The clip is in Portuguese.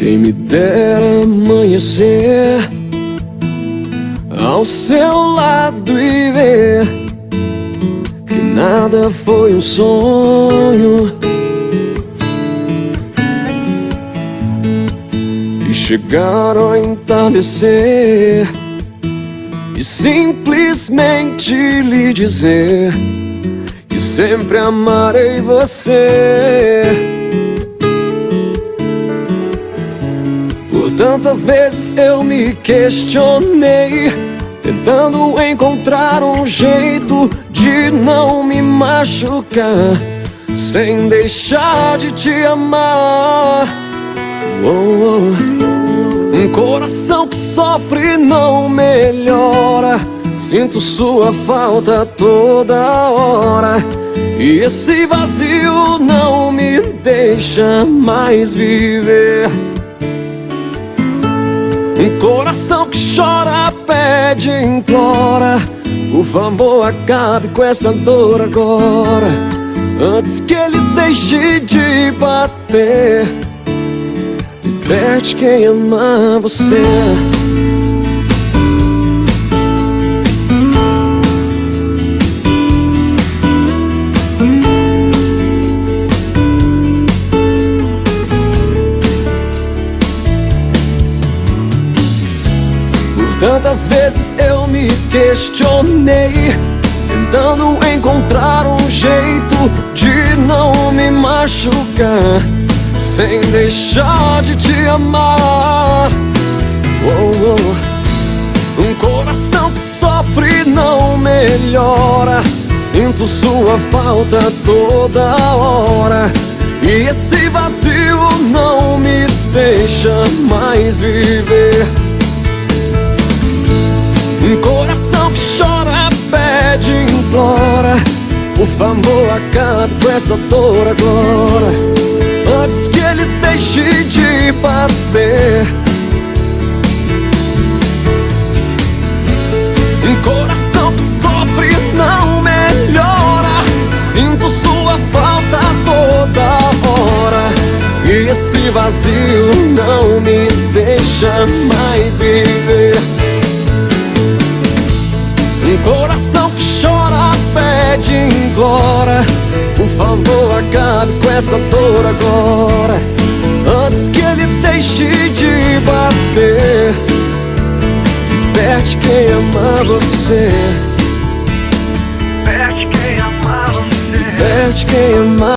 Quem me dera amanhecer ao seu lado e ver que nada foi um sonho, e chegar ao entardecer e simplesmente lhe dizer que sempre amarei você. Por tantas vezes eu me questionei, tentando encontrar um jeito de não me machucar, sem deixar de te amar. Um coração que sofre não melhora, sinto sua falta toda hora, e esse vazio não me deixa mais viver. Um coração que chora, pede, implora, por favor acabe com essa dor agora, antes que ele deixe de bater. Liberte quem ama você. Tantas vezes eu me questionei, tentando encontrar um jeito de não me machucar, sem deixar de te amar. Um coração que sofre não melhora, sinto sua falta toda hora, e esse vazio não me deixa mais viver. Um coração que chora, pede, implora, por favor acabe com essa dor agora, antes que ele deixe de bater. Um coração que sofre não melhora, sinto sua falta toda hora, e esse vazio não me deixa mais viver. Um coração que chora, pede, implora, por favor acabe com essa dor agora, antes que ele deixe de bater. Liberte quem ama você. Liberte quem ama você. Liberte quem ama.